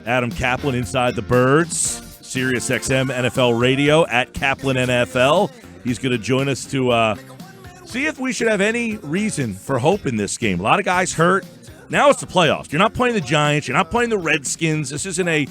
Adam Caplan inside the Birds, SiriusXM NFL Radio at Caplan NFL. He's going to join us to see if we should have any reason for hope in this game. A lot of guys hurt. Now it's the playoffs. You're not playing the Giants. You're not playing the Redskins. This isn't a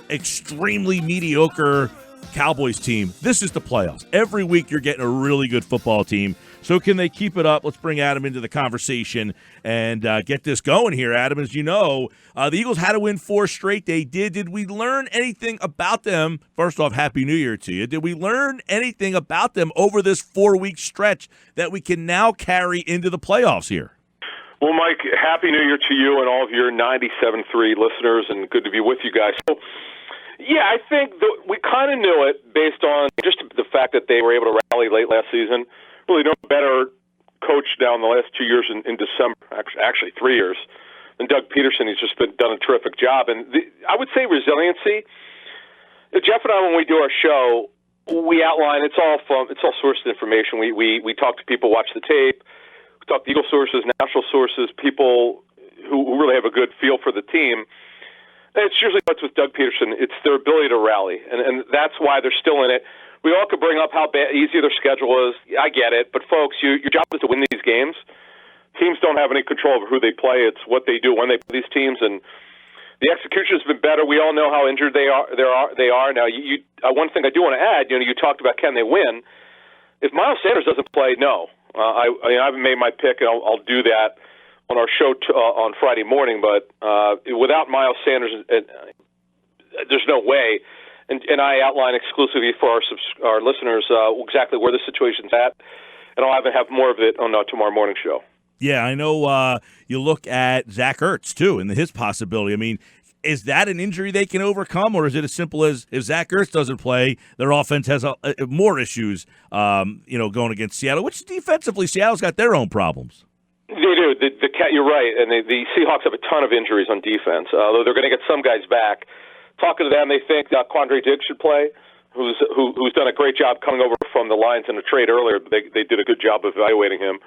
extremely mediocre Cowboys team. This is the playoffs. Every week you're getting a really good football team. So can they keep it up? Let's bring Adam into the conversation and get this going here. Adam, as you know, the Eagles had to win 4 straight. They did. Did we learn anything about them? First off, Happy New Year to you. Did we learn anything about them over this 4-week stretch that we can now carry into the playoffs here? Well, Mike, Happy New Year to you and all of your 97.3 listeners, and good to be with you guys. So, yeah, I think we kind of knew it based on just the fact that they were able to rally late last season. Really no better coach now in the last 2 years in December, actually 3 years, than Doug Peterson. He's just done a terrific job. And I would say resiliency. Jeff and I, when we do our show, we outline, it's all sourced information. We talk to people, watch the tape. We talk to Eagle sources, national sources, people who really have a good feel for the team. And it's usually what's with Doug Peterson. It's their ability to rally, and that's why they're still in it. We all could bring up how easy their schedule is. I get it. But, folks, your job is to win these games. Teams don't have any control over who they play. It's what they do when they play these teams. And the execution has been better. We all know how injured they are. Now, one thing I do want to add, you talked about can they win. If Miles Sanders doesn't play, no. I haven't made my pick, and I'll do that on our show on Friday morning. But without Miles Sanders, there's no way. And I outline exclusively for our listeners exactly where the situation's at, and I'll have more of it on tomorrow morning show. Yeah, I know you look at Zach Ertz, too, and his possibility. I mean, is that an injury they can overcome, or is it as simple as if Zach Ertz doesn't play, their offense has more issues going against Seattle, which defensively Seattle's got their own problems. They do. You're right, and the Seahawks have a ton of injuries on defense, although they're going to get some guys back. Talking to them, they think Quandre Diggs should play, who's done a great job coming over from the Lions in a trade earlier. They did a good job of evaluating him.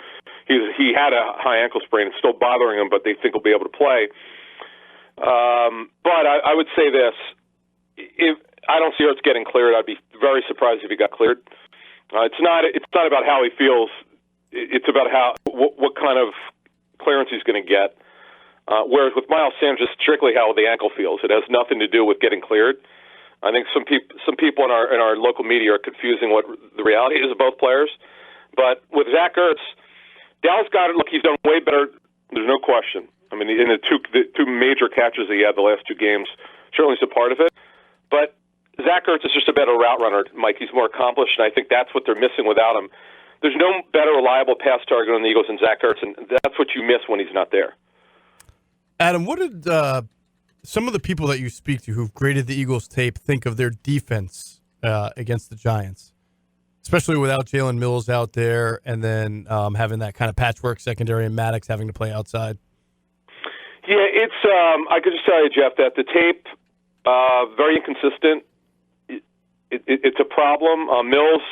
He had a high ankle sprain. It's still bothering him, but they think he'll be able to play. But I would say this. If I don't see Ertz getting cleared, I'd be very surprised if he got cleared. It's not about how he feels. It's about what kind of clearance he's going to get. Whereas with Miles Sanders, it's strictly how the ankle feels. It has nothing to do with getting cleared. I think some people in our local media are confusing what the reality is of both players. But with Zach Ertz, Dallas got it. Look, he's done way better. There's no question. I mean, in the two major catches that he had the last 2 games, certainly is a part of it. But Zach Ertz is just a better route runner, Mike. He's more accomplished, and I think that's what they're missing without him. There's no better reliable pass target on the Eagles than Zach Ertz, and that's what you miss when he's not there. Adam, what did some of the people that you speak to who've graded the Eagles tape think of their defense against the Giants, especially without Jalen Mills out there and then having that kind of patchwork secondary and Maddox having to play outside? Yeah, it's I could just tell you, Jeff, that the tape, very inconsistent. It's a problem. Mills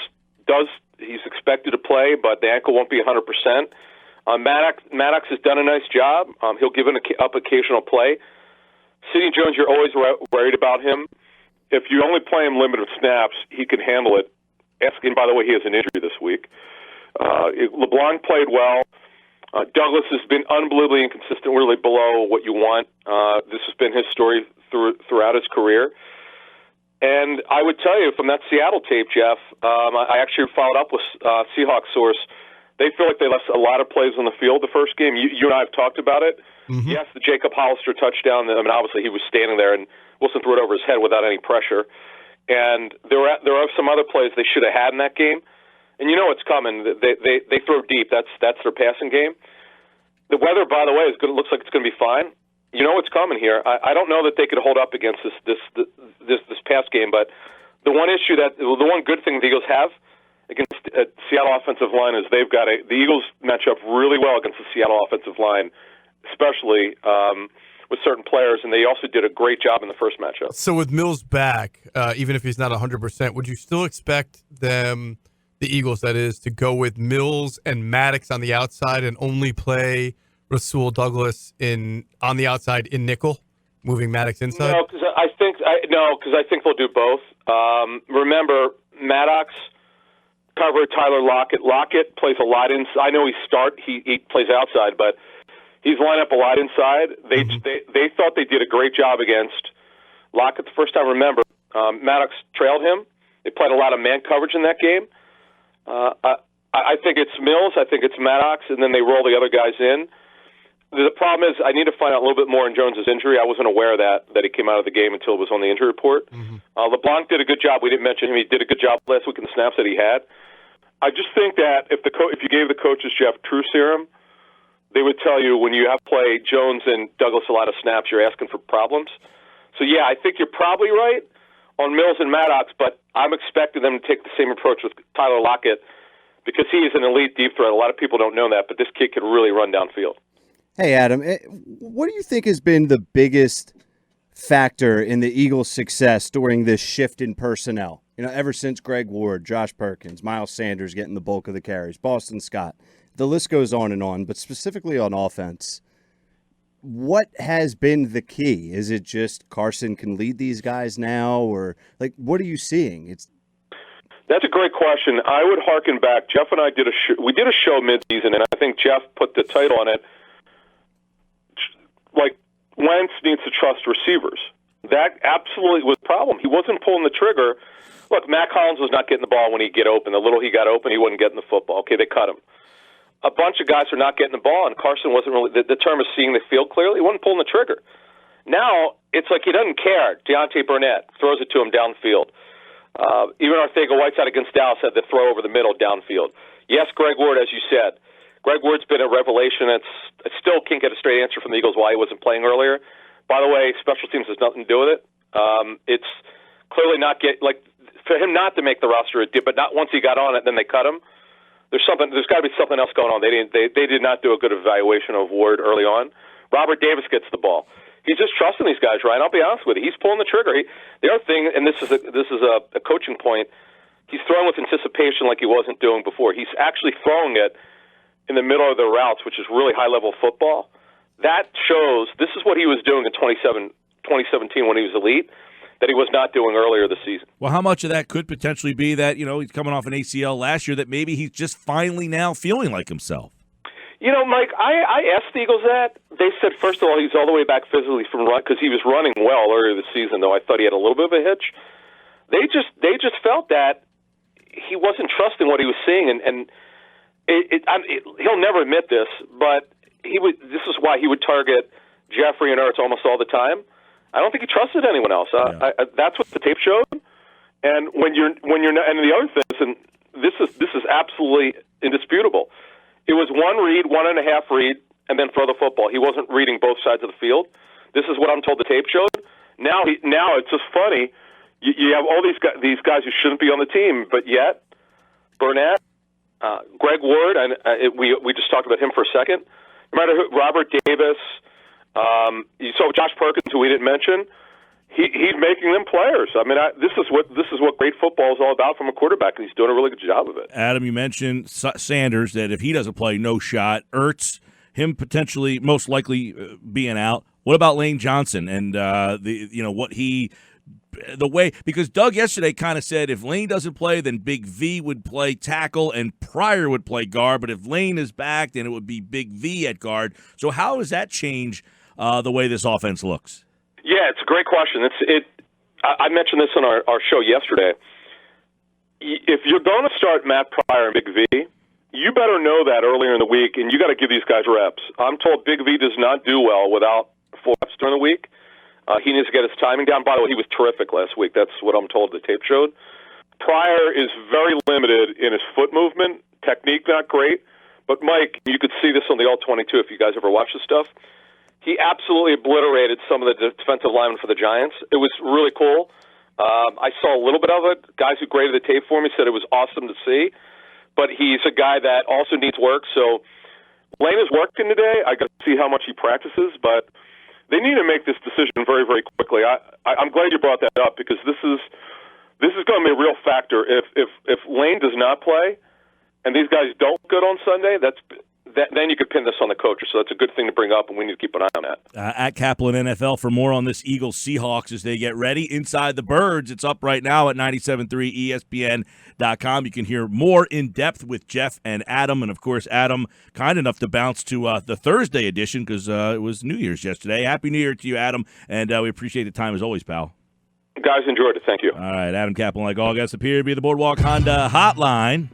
he's expected to play, but the ankle won't be 100%. Maddox has done a nice job. He'll give up occasional play. Sidney Jones, you're always worried about him. If you only play him limited snaps, he can handle it. And by the way, he has an injury this week. LeBlanc played well. Douglas has been unbelievably inconsistent, really below what you want. This has been his story throughout his career. And I would tell you from that Seattle tape, Jeff, I actually followed up with Seahawks source. They feel like they left a lot of plays on the field the first game. You and I have talked about it. Mm-hmm. Yes, the Jacob Hollister touchdown. I mean, obviously he was standing there, and Wilson threw it over his head without any pressure. And there are some other plays they should have had in that game. And you know what's coming. They throw deep. That's their passing game. The weather, by the way, looks like it's going to be fine. You know what's coming here. I don't know that they could hold up against this pass game, but the one good thing the Eagles have against Seattle offensive line is the Eagles match up really well against the Seattle offensive line, especially with certain players, and they also did a great job in the first matchup. So with Mills back, even if he's not 100%, would you still expect them, the Eagles that is, to go with Mills and Maddox on the outside and only play Rasul Douglas on the outside in nickel moving Maddox inside? No, because I think they'll do both. Remember, Maddox covered Tyler Lockett. Lockett plays a lot inside. I know he plays outside, but he's lined up a lot inside. They thought they did a great job against Lockett the first time. Remember, Maddox trailed him. They played a lot of man coverage in that game. I think it's Mills. I think it's Maddox, and then they roll the other guys in. The problem is I need to find out a little bit more on Jones's injury. I wasn't aware of that he came out of the game until it was on the injury report. LeBlanc did a good job. We didn't mention him. He did a good job last week in the snaps that he had. I just think that if you gave the coaches, Jeff, true serum, they would tell you when you have play Jones and Douglas a lot of snaps, you're asking for problems. So, yeah, I think you're probably right on Mills and Maddox, but I'm expecting them to take the same approach with Tyler Lockett because he is an elite deep threat. A lot of people don't know that, but this kid can really run downfield. Hey, Adam, what do you think has been the biggest factor in the Eagles' success during this shift in personnel? Ever since Greg Ward, Josh Perkins, Miles Sanders getting the bulk of the carries, Boston Scott, the list goes on, but specifically on offense, what has been the key? Is it just Carson can lead these guys now, or what are you seeing? That's a great question. I would harken back. Jeff and I did we did a show midseason, and I think Jeff put the title on it. Wentz needs to trust receivers. That absolutely was a problem. He wasn't pulling the trigger. Look, Matt Collins was not getting the ball when he'd get open. The little he got open, he wasn't getting the football. Okay, they cut him. A bunch of guys are not getting the ball, and Carson wasn't really – the term is seeing the field clearly. He wasn't pulling the trigger. Now, it's like he doesn't care. Deontay Burnett throws it to him downfield. Even Arcega-Whiteside against Dallas had the throw over the middle downfield. Yes, Greg Ward, as you said. Greg Ward's been a revelation. I still can't get a straight answer from the Eagles why he wasn't playing earlier. By the way, special teams has nothing to do with it. It's clearly not for him not to make the roster, it did, but not once he got on it, then they cut him. There's got to be something else going on. They did not do a good evaluation of Ward early on. Robert Davis gets the ball. He's just trusting these guys, Ryan. I'll be honest with you. He's pulling the trigger. The other thing, and this is a coaching point, he's throwing with anticipation like he wasn't doing before. He's actually throwing it in the middle of the routes, which is really high-level football. That shows this is what he was doing in 2017 when he was elite, that he was not doing earlier this season. Well, how much of that could potentially be that, he's coming off an ACL last year, that maybe he's just finally now feeling like himself? Mike, I asked the Eagles that. They said, first of all, he's all the way back physically from run because he was running well earlier this season, though I thought he had a little bit of a hitch. They just felt that he wasn't trusting what he was seeing, and he'll never admit this, but this is why he would target Jeffrey and Ertz almost all the time. I don't think he trusted anyone else. That's what the tape showed. And when you're not, and the other thing is, and this is absolutely indisputable. It was one read, 1.5 read, and then throw the football. He wasn't reading both sides of the field. This is what I'm told the tape showed. Now it's just funny. You have all these guys who shouldn't be on the team, but yet Burnett, Greg Ward, and we just talked about him for a second. No matter who, Robert Davis, you saw Josh Perkins, who we didn't mention. He's making them players. I mean, this is what great football is all about from a quarterback, and he's doing a really good job of it. Adam, you mentioned Sanders, that if he doesn't play, no shot. Ertz, him potentially, most likely being out. What about Lane Johnson and because Doug yesterday kind of said if Lane doesn't play, then Big V would play tackle and Pryor would play guard. But if Lane is back, then it would be Big V at guard. So how does that change the way this offense looks? Yeah, it's a great question. I mentioned this on our show yesterday. If you're going to start Matt Pryor and Big V, you better know that earlier in the week, and you got to give these guys reps. I'm told Big V does not do well without 4 reps during the week. He needs to get his timing down. By the way, he was terrific last week. That's what I'm told the tape showed. Pryor is very limited in his foot movement. Technique, not great. But, Mike, you could see this on the All-22 if you guys ever watch this stuff. He absolutely obliterated some of the defensive linemen for the Giants. It was really cool. I saw a little bit of it. Guys who graded the tape for me said it was awesome to see. But he's a guy that also needs work. So Lane is working today. I got to see how much he practices. But they need to make this decision very, very quickly. I'm glad you brought that up because this is going to be a real factor. If Lane does not play and these guys don't look good on Sunday, then you could pin this on the coaches. So that's a good thing to bring up, and we need to keep an eye on that. At Caplan NFL for more on this Eagles Seahawks as they get ready. Inside the Birds, it's up right now at 97.3 ESPN.com. You can hear more in depth with Jeff and Adam. And, of course, Adam, kind enough to bounce to the Thursday edition because it was New Year's yesterday. Happy New Year to you, Adam. And we appreciate the time as always, pal. Guys, enjoyed it. Thank you. All right, Adam Caplan, like all guests, appear to be the Boardwalk Honda Hotline.